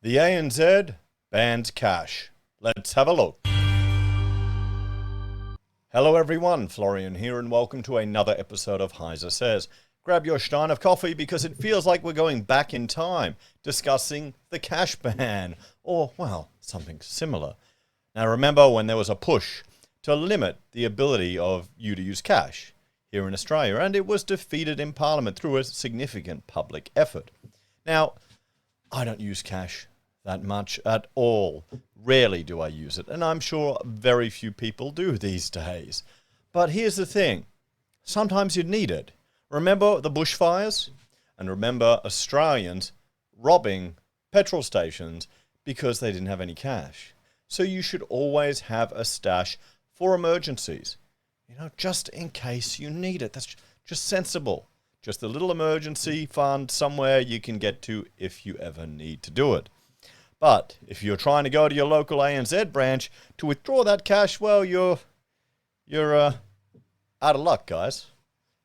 The ANZ banned cash. Let's have a look. Hello everyone, Florian here and welcome to another episode of Heiser Says. Grab your stein of coffee because it feels like we're going back in time, discussing the cash ban, or, well, something similar. Now remember when there was a push to limit the ability of you to use cash here in Australia, and it was defeated in Parliament through a significant public effort. Now, I don't use cash that much at all. Rarely do I use it, and I'm sure very few people do these days. But here's the thing. Sometimes you need it. Remember the bushfires? And remember Australians robbing petrol stations because they didn't have any cash. So you should always have a stash for emergencies. You know, just in case you need it. That's just sensible. Just a little emergency fund somewhere you can get to if you ever need to do it. But if you're trying to go to your local ANZ branch to withdraw that cash, well, you're out of luck, guys.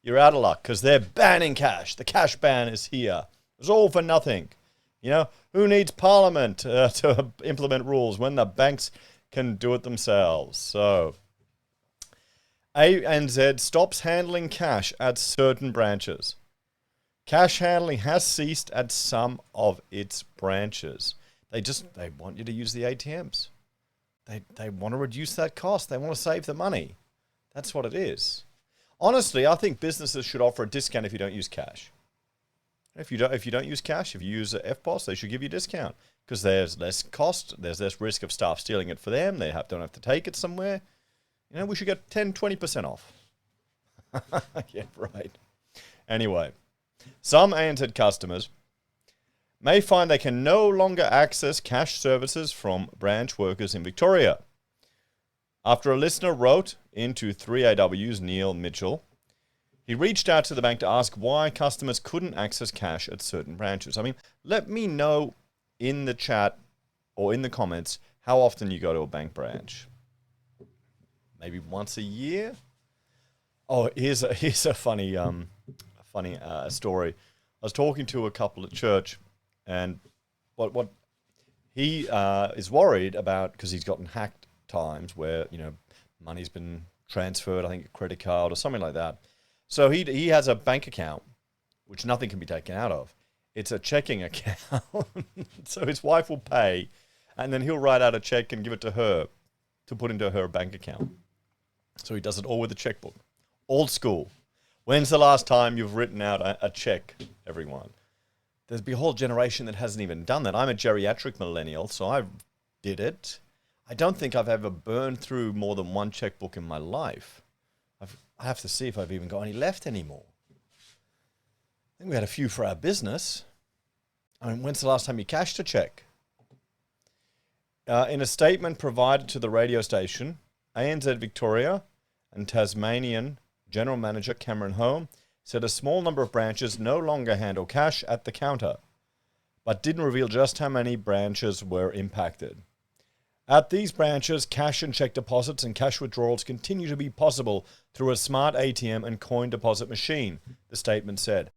You're out of luck because they're banning cash. The cash ban is here. It's all for nothing. You know, who needs Parliament to implement rules when the banks can do it themselves? So, ANZ stops handling cash at certain branches. Cash handling has ceased at some of its branches. They want you to use the ATMs. They want to reduce that cost. They want to save the money. That's what it is. Honestly, I think businesses should offer a discount if you don't use cash. If you don't use cash, if you use EFTPOS, they should give you a discount because there's less cost, there's less risk of staff stealing it for them. They don't have to take it somewhere. You know, we should get 10-20% off. Yeah, right. Anyway, some ANZ customers may find they can no longer access cash services from branch workers in Victoria. After a listener wrote into 3AW's Neil Mitchell, he reached out to the bank to ask why customers couldn't access cash at certain branches. I mean, let me know in the chat or in the comments how often you go to a bank branch. Maybe once a year? Oh, here's a funny story. I was talking to a couple at church, and what he is worried about because he's gotten hacked times where money's been transferred, I think a credit card or something like that. So he has a bank account which nothing can be taken out of. It's a checking account. So his wife will pay, and then he'll write out a check and give it to her to put into her bank account. So he does it all with a checkbook. Old school. When's the last time you've written out a check, everyone? There's a whole generation that hasn't even done that. I'm a geriatric millennial, so I did it. I don't think I've ever burned through more than one checkbook in my life. I have to see if I've even got any left anymore. I think we had a few for our business. I mean, when's the last time you cashed a check? In a statement provided to the radio station, ANZ Victoria and Tasmanian General Manager Cameron Home said a small number of branches no longer handle cash at the counter, but didn't reveal just how many branches were impacted. At these branches, cash and check deposits and cash withdrawals continue to be possible through a smart ATM and coin deposit machine, the statement said.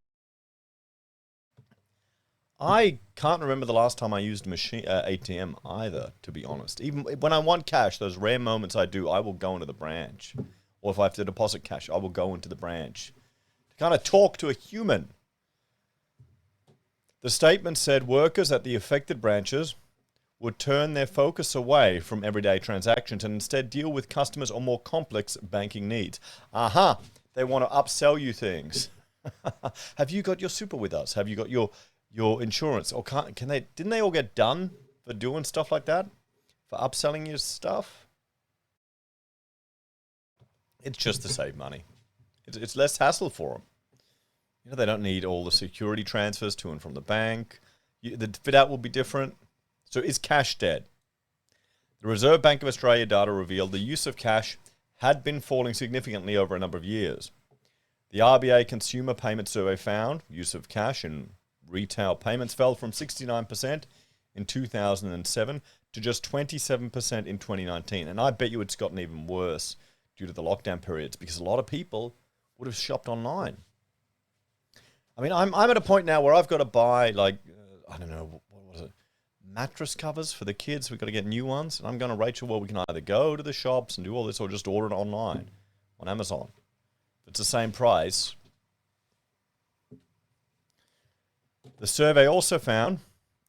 I can't remember the last time I used a ATM either, to be honest. Even when I want cash, those rare moments I do, I will go into the branch. Or if I have to deposit cash, I will go into the branch to kind of talk to a human. The statement said workers at the affected branches would turn their focus away from everyday transactions and instead deal with customers or more complex banking needs. Aha! They want to upsell you things. Have you got your super with us? Have you got your insurance? Or didn't they all get done for doing stuff like that? For upselling you stuff? It's just to save money. It's less hassle for them. You know, they don't need all the security transfers to and from the bank. The fit out will be different. So is cash dead? The Reserve Bank of Australia data revealed the use of cash had been falling significantly over a number of years. The RBA Consumer Payment Survey found use of cash in retail payments fell from 69% in 2007 to just 27% in 2019. And I bet you it's gotten even worse due to the lockdown periods because a lot of people would have shopped online. I mean, I'm at a point now where I've got to buy I don't know, what was it? mattress covers for the kids. We've got to get new ones. And I'm going to Rachel, well, we can either go to the shops and do all this or just order it online on Amazon. If it's the same price. The survey also found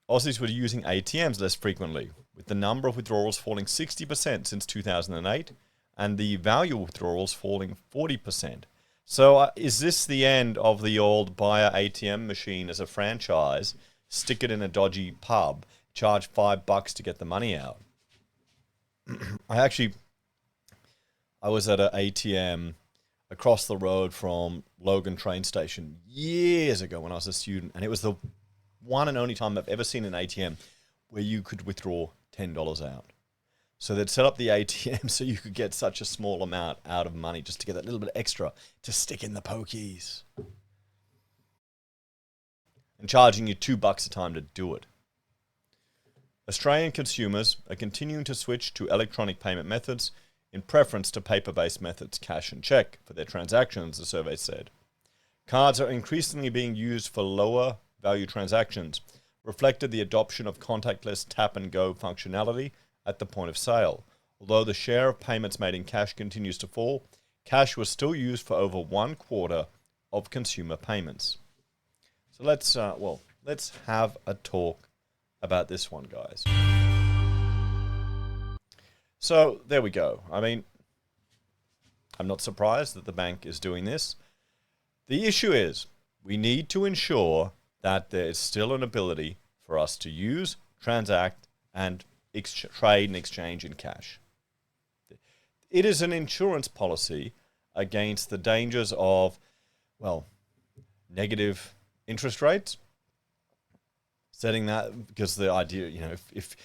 Aussies were using ATMs less frequently, with the number of withdrawals falling 60% since 2008 and the value of withdrawals falling 40%. So is this the end of the old buy a ATM machine as a franchise, stick it in a dodgy pub, charge $5 to get the money out? I was at an ATM across the road from Logan train station years ago when I was a student, and it was the one and only time I've ever seen an ATM where you could withdraw $10 out. So they'd set up the ATM so you could get such a small amount out of money just to get that little bit extra to stick in the pokies. And charging you $2 a time to do it. Australian consumers are continuing to switch to electronic payment methods in preference to paper-based methods, cash and cheque, for their transactions, the survey said. Cards are increasingly being used for lower value transactions, reflected the adoption of contactless tap-and-go functionality at the point of sale. Although the share of payments made in cash continues to fall, cash was still used for over 1/4 of consumer payments. So let's have a talk about this one, guys. So there we go. I mean, I'm not surprised that the bank is doing this. The issue is we need to ensure that there is still an ability for us to use, transact, and trade and exchange in cash. It is an insurance policy against the dangers of, well, negative interest rates. Setting that, because the idea, if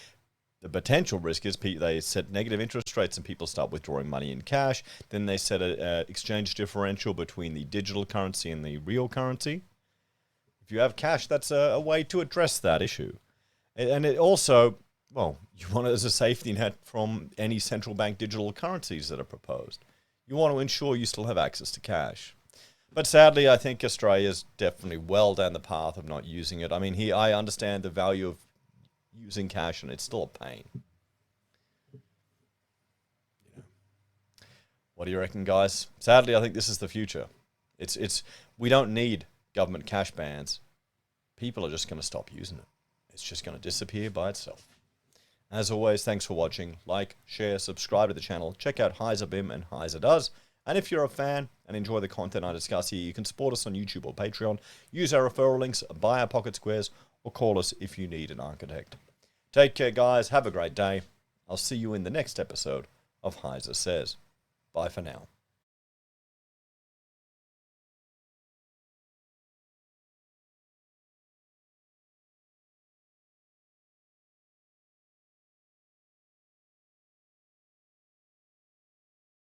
the potential risk is they set negative interest rates and people start withdrawing money in cash, then they set an exchange differential between the digital currency and the real currency. If you have cash, that's a way to address that issue. And it also, well, you want it as a safety net from any central bank digital currencies that are proposed. You want to ensure you still have access to cash. But sadly, I think Australia's definitely well down the path of not using it. I mean, I understand the value of using cash, and it's still a pain. What do you reckon, guys? Sadly, I think this is the future. We don't need government cash bans. People are just going to stop using it. It's just going to disappear by itself. As always, thanks for watching. Like, share, subscribe to the channel. Check out Heiser BIM and Heiser Does. And if you're a fan and enjoy the content I discuss here, you can support us on YouTube or Patreon, use our referral links, buy our pocket squares, or call us if you need an architect. Take care, guys. Have a great day. I'll see you in the next episode of Heiser Says. Bye for now.